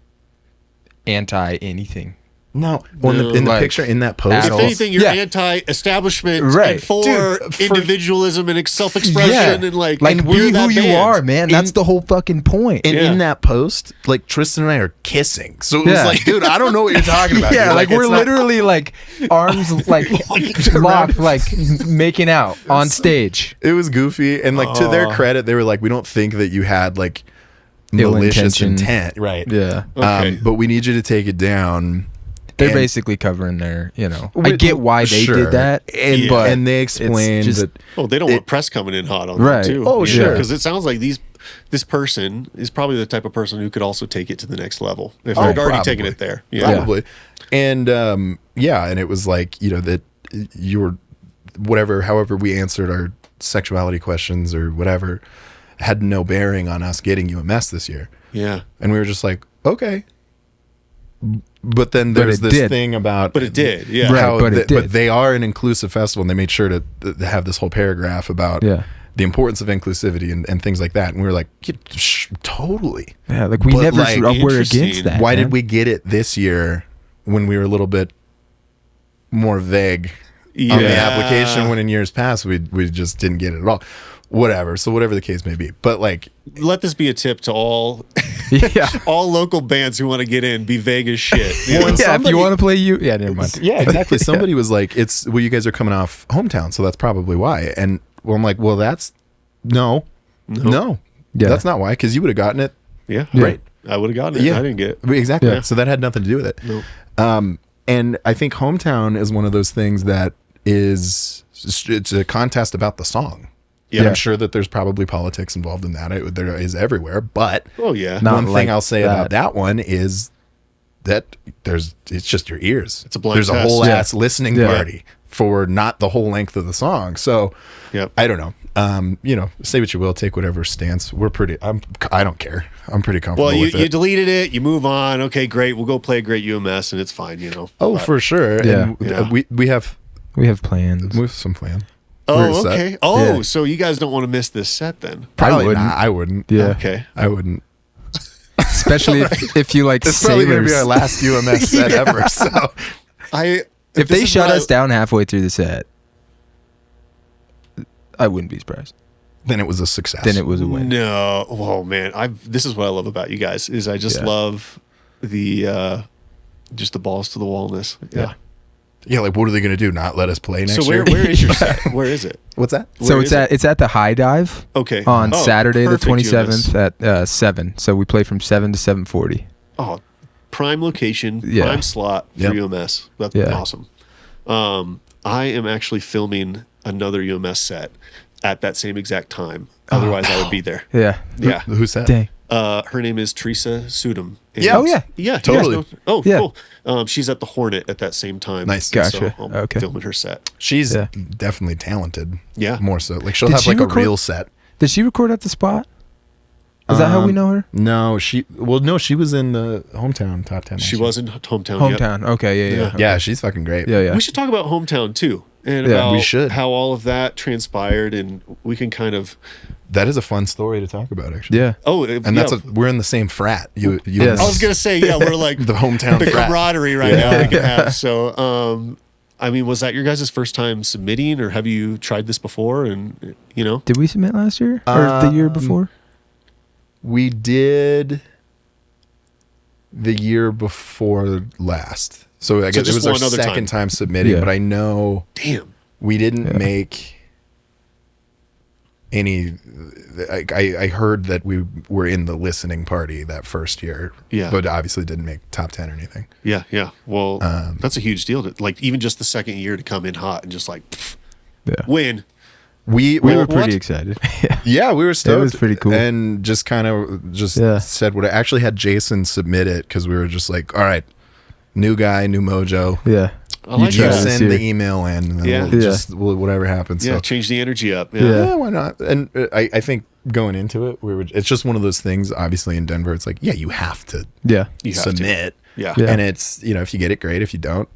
anti anything. No, well, No. in the Like, picture in that post, at if all. anything, you're Yeah. anti-establishment Right. and for Dude, for- individualism and self-expression and like be we're who that you band. are, man. That's the whole fucking point. and Yeah. in that post, like Tristan and I are kissing. So it Yeah. was like, dude, I don't know what you're talking about. yeah, dude. like we're it's not- literally like arms like locked, like making out on stage. It was goofy, and like to their credit, they were like, we don't think that you had like Ill malicious intention. intent, right? Yeah. Okay. But we need you to take it down. They're And- basically covering their, I Well, get why they sure. did that, and, but and they it's explained just- that Oh, they don't want press coming in hot on Right. them too. Oh, sure. Because it sounds like this person is probably the type of person who could also take it to the next level if Oh, they're already probably. taking it there. Yeah. probably. And and it was like, that you were however we answered our sexuality questions or whatever had no bearing on us getting UMS this year. Yeah. And we were just like, okay. But then But there's it this did. thing about But it did. Yeah. Right. how but it did. but they are an inclusive festival, and they made sure to have this whole paragraph about Yeah. the importance of inclusivity and things like that. And we were like, yeah, totally. Yeah, like we But, never like, were interesting. against that. Why man. did we get it this year when we were a little bit more vague on the Yeah. application, when in years past we just didn't get it at all? Whatever. So whatever the case may be. But like, Let this be a tip to all Yeah. all local bands who want to get in. Be vague as shit. You know? Well, Yeah, if somebody- you want to play yeah, never mind. yeah, exactly. Somebody was like, you guys are coming off Hometown, so that's probably why. And I'm like, well, that's no. Yeah. That's not why, because you would have gotten it. Yeah. Right. I would have gotten it. Yeah. I didn't get it. Exactly. Yeah. So that had nothing to do with it. Nope. And I think Hometown is one of those things that it's a contest about the song. Yeah. And I'm sure that there's probably politics involved in that. There is everywhere. But Oh yeah. Not one like thing I'll say that. about that one is that it's just your ears. It's a blind There's a test. whole Yeah. ass listening Yeah. party for not the whole length of the song. So Yep. I don't know. Say what you will, take whatever stance. I don't care. I'm pretty comfortable Well, you with it. deleted it. You move on. Okay, great. We'll go play a great UMS, and it's fine. Oh, But- for sure. Yeah. And Yeah. we have plans. some plan. Oh, Where is that? okay. Oh, Yeah. so you guys don't want to miss this set then? Probably wouldn't. not. I wouldn't. Yeah. Okay. I wouldn't. Especially if you like It's probably going to be Savers. our last UMS set ever. So If If this they is shut what us down halfway through the set, I wouldn't be surprised. then it was a success. Then it was a win. No. Oh man, this is what I love about you guys is I just Yeah. love the just the balls to the wallness. Yeah. Yeah, like what are they going to do? Not let us play next So year? where is your set? Where is it? What's that? So Where it's is at it? the High Dive Okay. on Oh, Saturday the perfect 27th UMS. at 7. So we play from 7 to 7:40. Oh, prime location, Yeah. prime slot for Yep. UMS. That's Yeah. awesome. I am actually filming another UMS set at that same exact time. Otherwise, I would be there. Yeah. Yeah. Who's that? Dang. Her name is Teresa Sudum. And- Yeah. Oh, yeah. Yeah, Totally. you guys know- Oh, Yeah. cool. She's at the Hornet at that same time. Nice. Gotcha. So I'm Okay. filming her set. She's Yeah. definitely talented. Yeah. More so. Like she'll Did have she like a record- real set. Did she record at the spot? Is that how we know her? No, she was in the Hometown top 10. She last year. was in Hometown. Yep. Hometown. Okay. Yeah. Yeah. Yeah, she's fucking great. Yeah. Yeah. We should talk about Hometown too. And Yeah, about we should. how all of that transpired, and we can kind of That is a fun story to talk about, actually. Yeah. And we're in the same frat. You Yes. I was gonna say, yeah, we're like the hometown the frat. camaraderie right now we can have. So, I mean, was that your guys' first time submitting, or have you tried this before? And Did we submit last year or the year before? We did the year before last. So I guess it just was our one other second time. time submitting, Yeah. but I know damn, we didn't Yeah. make any. I heard that we were in the listening party that first year, Yeah. but obviously didn't make top 10 or anything. yeah. Well, that's a huge deal. Like even just the second year to come in hot and just like Yeah. win. We We were what? pretty excited. Yeah. Yeah, we were stoked. was pretty cool. And just kind of Yeah. said what I actually had Jason submit it because we were just like, all right, new guy, new mojo. Yeah. I like You Yeah. that. send Here. the email in, and then Yeah. we'll Yeah. just whatever happens. Yeah, So change the energy up. Yeah. yeah, why not? And I think going into it, it's just one of those things. Obviously, in Denver, it's like, yeah, you have to Yeah. You have to. submit. Yeah. Yeah. And it's if you get it, great. If you don't,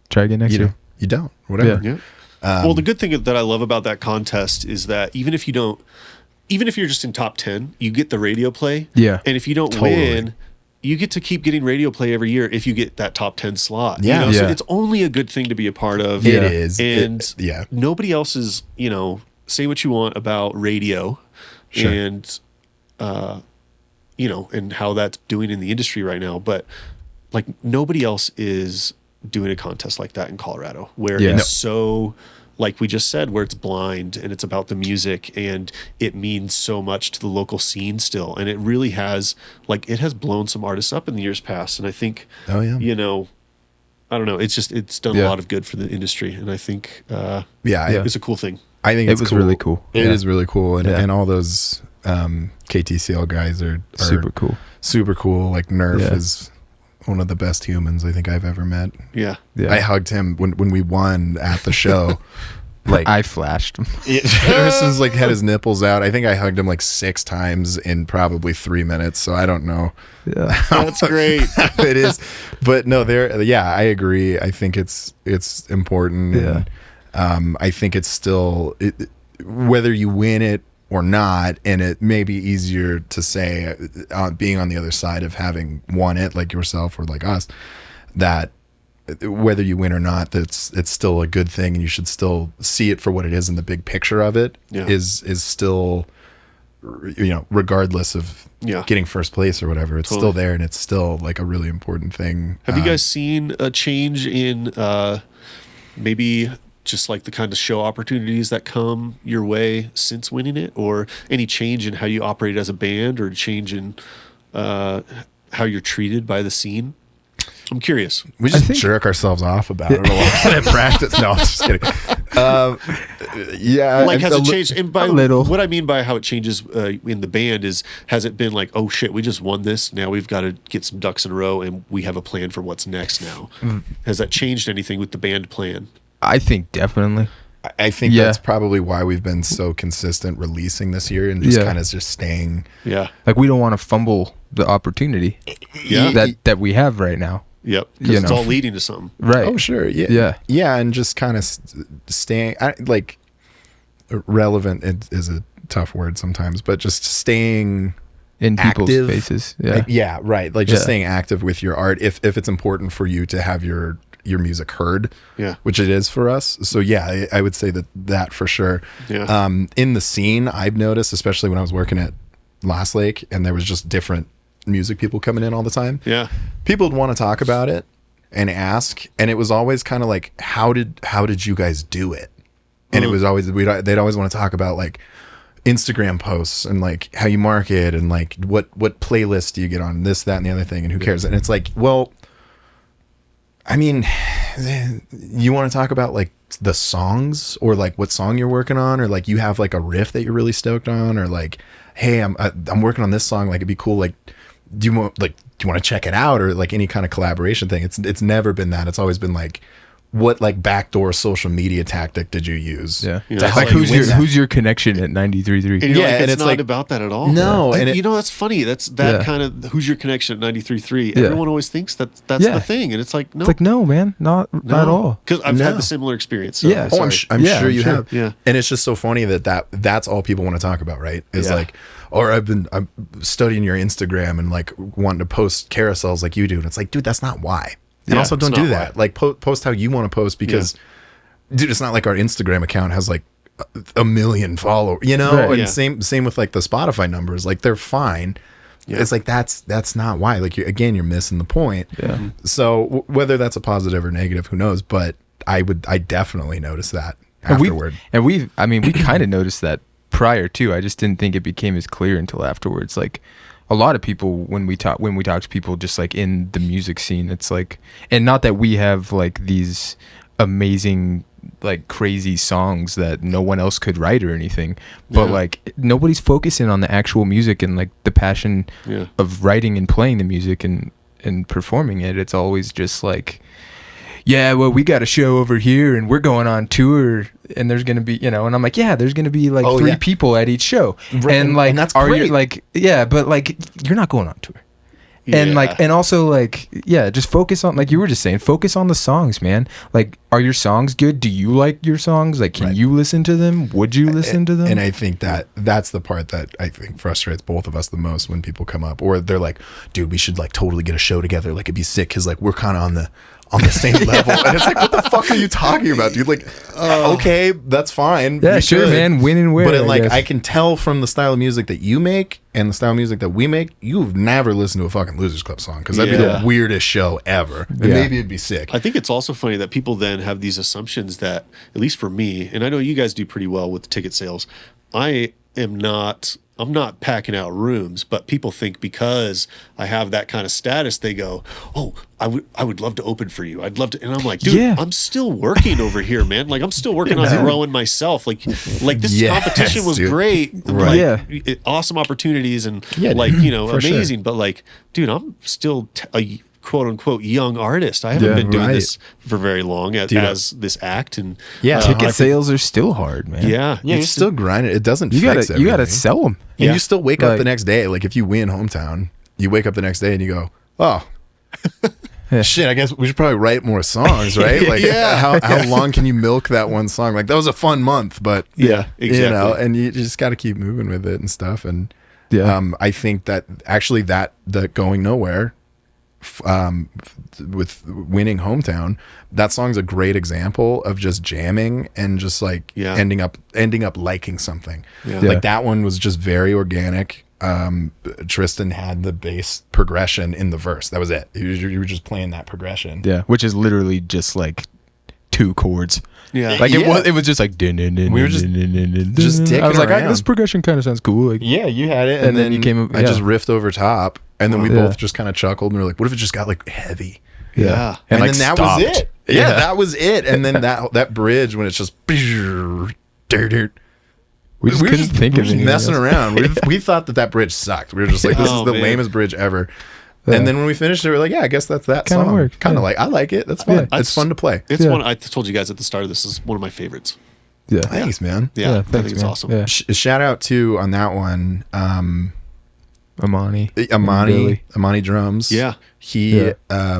Try again next you year. don't. You don't. Whatever. Yeah. Well, the good thing that I love about that contest is that even if you're just in top 10, you get the radio play. Yeah. And if you don't Totally. win, you get to keep getting radio play every year if you get that top 10 slot. Yeah. So Yeah. it's only a good thing to be a part of. It Yeah. is. And yeah. nobody else is, say what you want about radio Sure. and, and how that's doing in the industry right now. But like nobody else is doing a contest like that in Colorado where Yeah. it's so, like we just said, where it's blind and it's about the music and it means so much to the local scene still. And it really has, it has blown some artists up in the years past. And I think, Oh, yeah. don't know. It's done a lot of good for the industry, and I think it's a cool thing. I think It it's was cool. really cool. It Yeah. is really cool, and Yeah. and all those KTCL guys are Super cool. super cool. Like Nerf Yeah. is one of the best humans I think I've ever met. Yeah. Yeah. I hugged him when we won at the show. Like I flashed him. Harrison's like had his nipples out. I think I hugged him like 6 times in probably 3 minutes. So I don't know. Yeah. That's great. It is, but no, I agree. I think it's important. Yeah. And, I think it's still whether you win it or not, and it may be easier to say being on the other side of having won it, like yourself or like us, that whether you win or not, it's still a good thing, and you should still see it for what it is, in the big picture of it is still, regardless of getting first place or whatever, it's still there, and it's still like a really important thing. Have you guys seen a change in maybe just like the kind of show opportunities that come your way since winning it, or any change in how you operate as a band, or change in how you're treated by the scene? I'm curious. We just jerk ourselves off about it a lot in practice. No, I'm just kidding. Like, has it changed? And by a little. what I mean by how it changes in the band is, has it been like, oh shit, we just won this, now we've got to get some ducks in a row, and we have a plan for what's next now? Has that changed anything with the band plan? I think definitely. I think that's probably why we've been so consistent releasing this year, and just kind of just staying. Yeah. Like, we don't want to fumble the opportunity that we have right now. Yep. Because it's all leading to something. Right. Oh, sure. Yeah. And just kind of staying, like, relevant is a tough word sometimes, but just staying in people's active faces. Yeah. Right. Like, just staying active with your art if it's important for you to have your music heard, which it is for us. So I would say that for sure. In the scene, I've noticed, especially when I was working at Lost Lake, and there was just different music people coming in all the time. People would want to talk about it and ask, and it was always kind of like, how did you guys do it? And it was always, they'd always want to talk about like Instagram posts and like how you market, and like what playlist do you get on, this, that, and the other thing, and who cares? And it's like, well, I mean, you want to talk about like the songs, or like what song you're working on, or like you have like a riff that you're really stoked on, or like, hey, I'm working on this song, like it'd be cool, like do you want to check it out, or like any kind of collaboration thing. It's never been that. It's always been like, what like backdoor social media tactic did you use? Yeah. Like, who's your connection at 93.3? And and it's not like about that at all. No, and and that's funny. That's that kind of, who's your connection at 93.3? Everyone always thinks that's the thing, and it's like, no, it's like, no, man, not at all. Because I've had the similar experience. So Yeah. I'm sure you have. Yeah. And it's just so funny that's all people want to talk about, right? Is like, or I'm studying your Instagram and like wanting to post carousels like you do, and it's like, dude, that's not why. And also don't do that. Like post how you want to post, because dude, it's not like our Instagram account has like a million followers, Right. And same with like the Spotify numbers, like they're fine. It's like, that's not why. Like, you're missing the point. So whether that's a positive or negative, who knows? But I definitely noticed that afterward. We kind of noticed that prior too. I just didn't think it became as clear until afterwards. Like, a lot of people, when we talk to people just like in the music scene, it's like, and not that we have like these amazing like crazy songs that no one else could write or anything, but like nobody's focusing on the actual music and like the passion of writing and playing the music and performing it. It's always just like, well, we got a show over here and we're going on tour, and there's going to be, and I'm like, there's going to be like 3 people at each show. Right. And like, and that's are great. you like, but like, you're not going on tour. And like, and also like, just focus on, like you were just saying, focus on the songs, man. Like, are your songs good? Do you like your songs? Like, can you listen to them? Would you listen to them? And I think that's the part that I think frustrates both of us the most, when people come up, or they're like, dude, we should like totally get a show together. Like, it'd be sick, because like we're kind of on the same level. And it's like, what the fuck are you talking about, dude? Like, okay, that's fine. Yeah, we sure, should. man. Win and win. But I can tell from the style of music that you make and the style of music that we make, you've never listened to a fucking Losers Club song, because that'd be the weirdest show ever. And maybe it'd be sick. I think it's also funny that people then have these assumptions that, at least for me, and I know you guys do pretty well with ticket sales, I I'm not packing out rooms, but people think because I have that kind of status, they go, "Oh, I would love to open for you. I'd love to." And I'm like, "Dude, Yeah. I'm still working over here, man. Like I'm still working on growing myself. Like this Yes, competition was dude. great. Right. Like, awesome opportunities and Yeah, like, for sure. amazing, but like, dude, I'm still a quote unquote young artist. I haven't Yeah, been doing right. this for very long as this act and Yeah, Ticket sales are still hard, man. yeah, Yeah, you're it's still grinding. It doesn't You fix gotta everything. sell them. And Yeah. you still wake up Like- the next day. Like if you win hometown, you wake up the next day and you go, "Oh, shit! I guess we should probably write more songs, right? Like, Yeah. how long can you milk that one song? Like that was a fun month, but Yeah, exactly. you know, and you just got to keep moving with it and stuff. And Yeah. I think that actually that the Going Nowhere, with winning hometown, that song's a great example of just jamming and just like Yeah. ending up liking something. Yeah. Like that one was just very organic. Tristan had the bass progression in the verse. That was it. You were just playing that progression. Yeah, which is literally just like 2 chords. yeah. Like Yeah. it was just like we were just dicking I was like, around. this progression kind of sounds cool. Like, Yeah, you had it, And then you came up- I just yeah. riffed over top, and then we Yeah. both just kind of chuckled, and we were like, "What if it just got like heavy?" Yeah. and, like then that stopped. was it. Yeah, that was it. And then that bridge when it's just We just couldn't think we of were just anything messing else. around. We thought that bridge sucked. We were just like, this Oh, is the man. lamest bridge ever. Yeah. And then when we finished it, we are like, yeah, I guess that's that Kinda song. worked, Kind of yeah. like, I like it. That's fun. Yeah. It's fun to play. It's Yeah. one I told you guys at the start of this is one of my favorites. Yeah, Thanks, man. Yeah, Yeah, I thanks, think it's man. awesome. Yeah. Shout out to on that one, Amani, Amani drums. Yeah. He Yeah.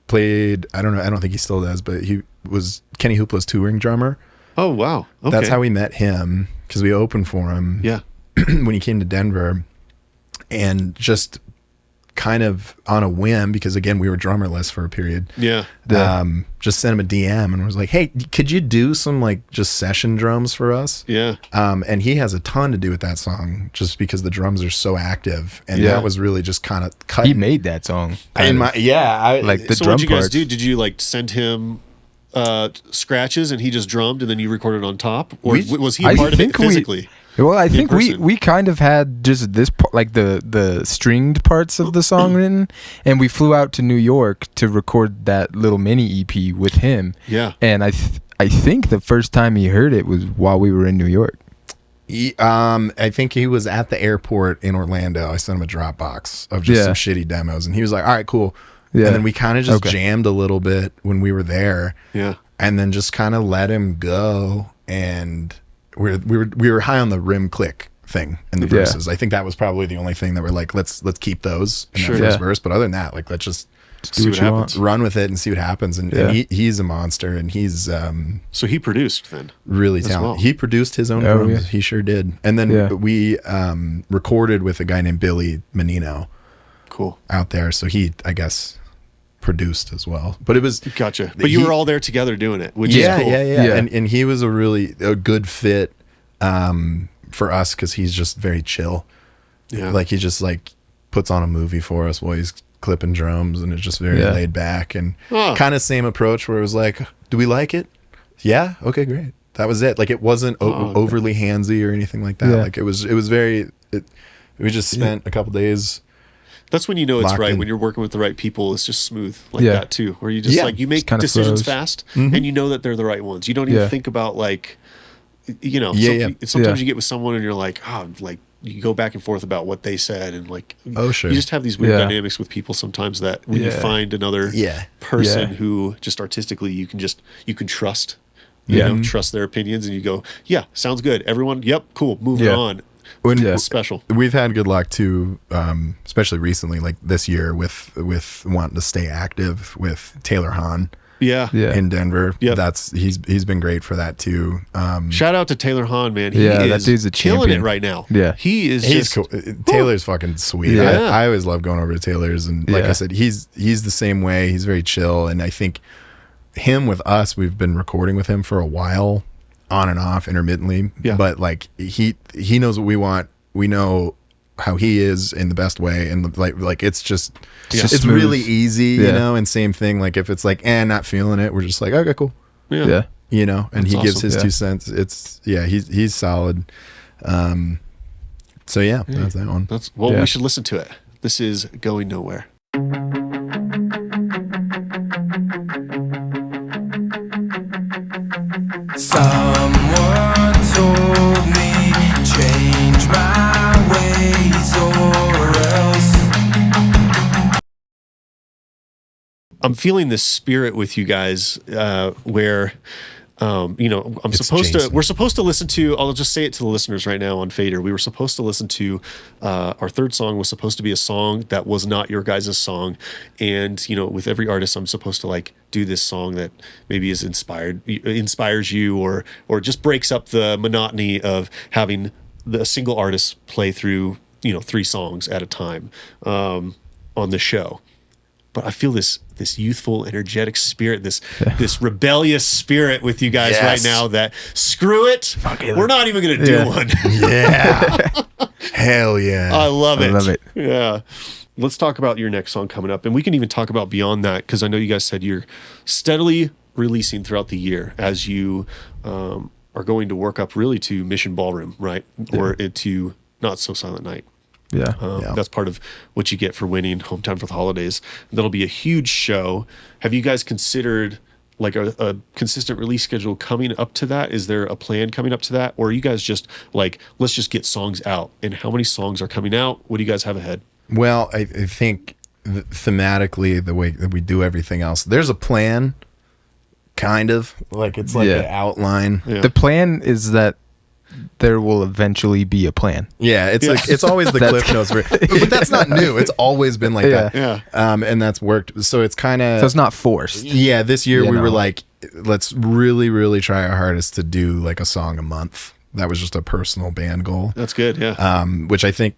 played. I don't know. I don't think he still does, but he was Kenny Hoopla's touring drummer. Oh wow. Okay. That's how we met him because we opened for him. Yeah. When he came to Denver, and just kind of on a whim, because again we were drummerless for a period. Yeah. Just sent him a DM and was like, "Hey, could you do some like just session drums for us?" Yeah. And he has a ton to do with that song, just because the drums are so active, and Yeah. that was really just kind of cut. he made that song. in my Like the So drum what did you guys parts. do? Did you like send him scratches and he just drummed and then you recorded on top, or We- was he I part of it think we- physically? Well, I think person. we kind of had just this like the stringed parts of the song written, and we flew out to New York to record that little mini EP with him. Yeah. And I think the first time he heard it was while we were in New York. I think he was at the airport in Orlando. I sent him a Dropbox of just Yeah. some shitty demos, and he was like, "All right, cool." Yeah. And then we kind of just Okay. jammed a little bit when we were there, Yeah. and then just kind of let him go. And we were high on the rim click thing in the Yeah. verses. I think that was probably the only thing that we're like, let's keep those in Sure. that first Yeah. verse. But other than that, like let's just See what happens. run with it and see what happens. And Yeah. he's a monster, and he's So he produced then. really As talented. well. He produced his own Oh, drums. yeah. He sure did. And then Yeah. we recorded with a guy named Billy Menino Cool. out there. So he, I guess, produced as well. But it was Gotcha. But you he- were all there together doing it, which yeah, is cool. yeah. Yeah. And he was a good fit for us because he's just very chill. Yeah. Like he just like puts on a movie for us while he's clipping drums, and it's just very Yeah. laid back and Huh. kind of same approach where it was like, do we like it? Yeah. Okay, great. That was it. Like it wasn't okay. overly handsy or anything like that. Yeah. Like it was very, we just spent a couple days. That's when you know it's Locked right. in. When you're working with the right people, it's just smooth like Yeah. that too. Where you just Yeah. like you make kinda decisions flows. fast Mm-hmm. and you know that they're the right ones. You don't even Yeah. think about like, you know, Yeah, yeah. sometimes Yeah. you get with someone and you're like, like you go back and forth about what they said and like, Oh, sure. You just have these weird Yeah. dynamics with people sometimes that when you Yeah. find another Yeah. person Yeah. who just artistically you can trust. Yeah. You know, trust their opinions and you go, yeah, sounds good. Everyone, yep, cool, moving Yeah. on. When Yeah. It's special. we've had good luck too, especially recently, like this year with wanting to stay active with Taylor Hahn Yeah. Yeah. in Denver. Yep. He's been great for that too. Shout out to Taylor Hahn, man. He Yeah, that is dude's a killing it champion. right now. Yeah. He is He's just cool. Taylor's fucking sweet. Yeah. I always love going over to Taylor's, and like Yeah. I said, he's the same way. He's very chill, and I think him with us, we've been recording with him for a while, on and off, intermittently. Yeah. But like he knows what we want. We know how he is in the best way, and like it's just just it's smooth. really easy, you Yeah. know. And same thing, like if it's like not feeling it, we're just like, okay, cool, yeah. Yeah. you know. And That's he gives awesome. his Yeah. 2 cents. It's he's solid. So yeah, that's that one. Well, Yeah. we should listen to it. This is Going Nowhere. Someone told me change my ways or else. I'm feeling this spirit with you guys, where, It's we're supposed to listen to, I'll just say it to the listeners right now on Fader. We were supposed to listen to, our third song was supposed to be a song that was not your guys' song. And, with every artist, I'm supposed to like do this song that maybe inspires you or just breaks up the monotony of having a single artist play through, 3 songs at a time, on the show. But I feel this youthful, energetic spirit, this rebellious spirit with you guys right now that screw it. We're not even going to do one. Yeah. Hell yeah. I love it. I love it. Yeah. Let's talk about your next song coming up. And we can even talk about beyond that, because I know you guys said you're steadily releasing throughout the year as you are going to work up really to Mission Ballroom, right? Or to Not So Silent Night. Yeah. That's part of what you get for winning Hometown for the Holidays. That'll be a huge show. Have you guys considered like a consistent release schedule coming up to that? Is there a plan coming up to that? Or are you guys just like, let's just get songs out? And how many songs are coming out? What do you guys have ahead? Well, I think thematically, the way that we do everything else, there's a plan, kind of. Like it's like an outline. Yeah. The plan is that there will eventually be a plan. Yeah, it's like it's always the cliff notes, but that's not new. It's always been like that. Yeah. And that's worked. So it's kind of So it's not forced. yeah. This year You we know. were like, let's really, really try our hardest to do like a song a month. That was just a personal band goal, That's good. Yeah. which I think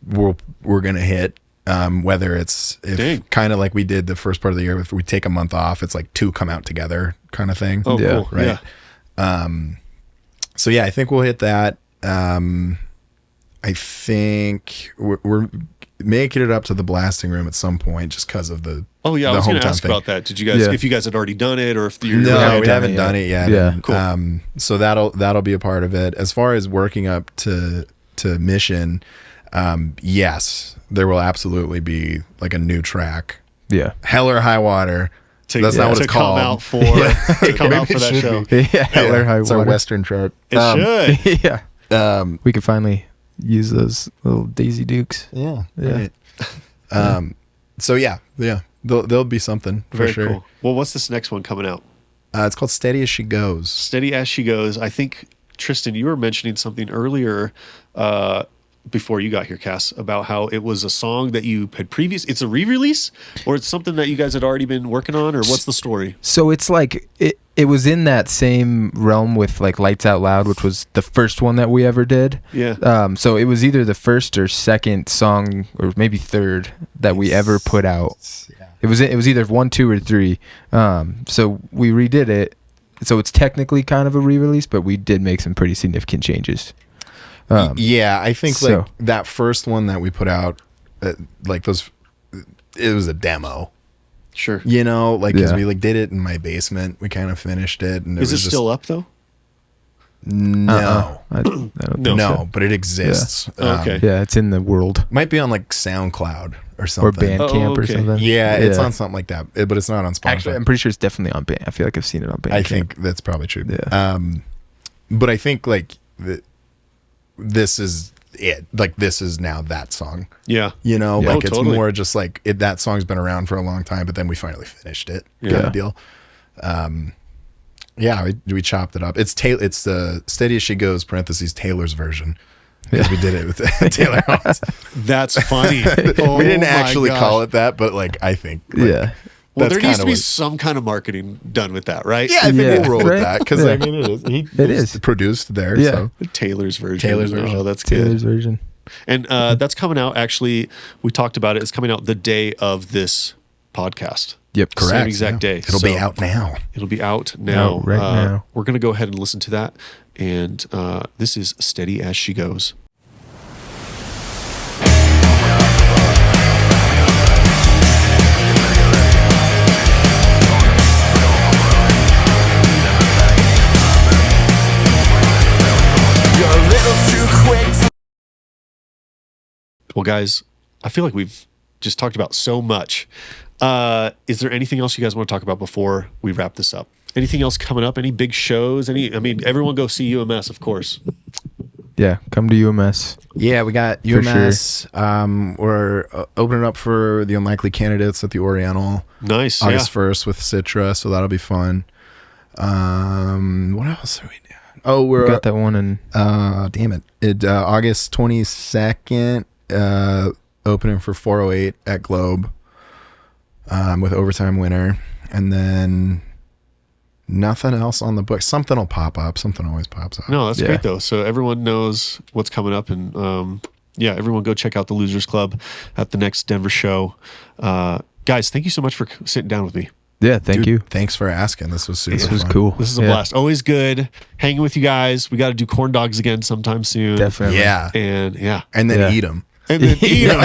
we're gonna hit. Whether it's kind of like we did the first part of the year, if we take a month off, it's like 2 come out together kind of thing. Oh, Yeah. cool. Right. Yeah. So yeah, I think we'll hit that. I think we're making it up to the blasting room at some point, just because of the. Oh yeah, I the was going to hometown ask thing. about that. Did you guys, Yeah. if you guys had already done it, or if you're No, we done haven't it done yet. it yet. Yeah. And, Cool. so that'll be a part of it. As far as working up to Mission, yes, there will absolutely be like a new track. Yeah. Hell or High Water. That's not what to it's called. come out for to come out for that show. Yeah. Hell or High It's our Water. Western chart. It should. Yeah. We could finally use those little Daisy Dukes. Yeah. Yeah. Right. So yeah. There'll be something for Very sure. cool. Well, what's this next one coming out? It's called Steady as She Goes. Steady as She Goes. I think, Tristan, you were mentioning something earlier before you got here, Cass, about how it was a song that you had it's a re-release, or it's something that you guys had already been working on, or what's the story? So it's like it was in that same realm with like Lights Out Loud, which was the first one that we ever did. Yeah. So it was either the first or second song, or maybe third, that we ever put out. It was either 1, 2, or 3. So we redid it. So it's technically kind of a re-release, but we did make some pretty significant changes. Yeah, I think so- like that first one that we put out, like those, it was a demo. Sure. You know, like because Yeah. we like did it in my basement. We kind of finished it, and Is it was still up though? No, I don't think No. no, so. but it exists. Okay. Yeah, it's in the world. Might be on like SoundCloud or Or something. Bandcamp or okay. something. Yeah, it's on something like that, but it's not on Spotify. Actually, I'm pretty sure it's definitely on Band. I feel like I've seen it on Bandcamp. I think that's probably true. Yeah. But I think like this is it. Like this is now that song. Yeah. You know, Yeah. like Oh, it's totally. more just like that song's been around for a long time, but then we finally finished it. Kind Yeah. of deal. Yeah, we chopped it up. It's the Steady as She Goes (parentheses) Taylor's version, because we did it with Taylor Hawkins. That's funny. We didn't actually call it that, but like I think. Like, Yeah. Well, that's there needs to be kinda what- some kind of marketing done with that, right? Yeah, I think Yeah. we'll roll with Right? that because Yeah. I mean it is. It is. produced there. Yeah. So. Taylor's version. Taylor's version. Oh, that's good. Taylor's version. And that's coming out. Actually, we talked about it. It's coming out the day of this podcast. Yep. Correct. Same exact yeah. day. It'll be So out now. It'll be out now. Out right now. We're going to go ahead and listen to that. And this is Steady as She Goes. Well, guys, I feel like we've just talked about so much. Is there anything else you guys want to talk about before we wrap this up? Anything else coming up? Any big shows? Everyone go see UMS, of course. Yeah, come to UMS. Yeah, we got For UMS. We're opening up for the Unlikely Candidates at the Oriental Nice. August 1st with Citra, so that'll be fun. What else are we doing? Oh, We we're got that one in. damn it. August 22nd, opening for 408 at Globe with Overtime Winner. And then nothing else on the book. Something will pop up. Something always pops up. No, that's Yeah. great though. So everyone knows what's coming up, and everyone go check out the Losers Club at the next Denver show. Guys, thank you so much for sitting down with me. Yeah, thank Dude, you. Thanks for asking. This was super This was fun. cool. This is a blast. Always good hanging with you guys. We got to do corn dogs again sometime soon. Definitely. Yeah. And And then Yeah. eat them. And then eat 'em.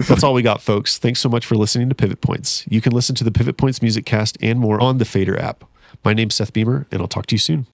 That's all we got, folks. Thanks so much for listening to Pivot Points. You can listen to the Pivot Points music cast and more on the Fader app. My name's Seth Beamer, and I'll talk to you soon.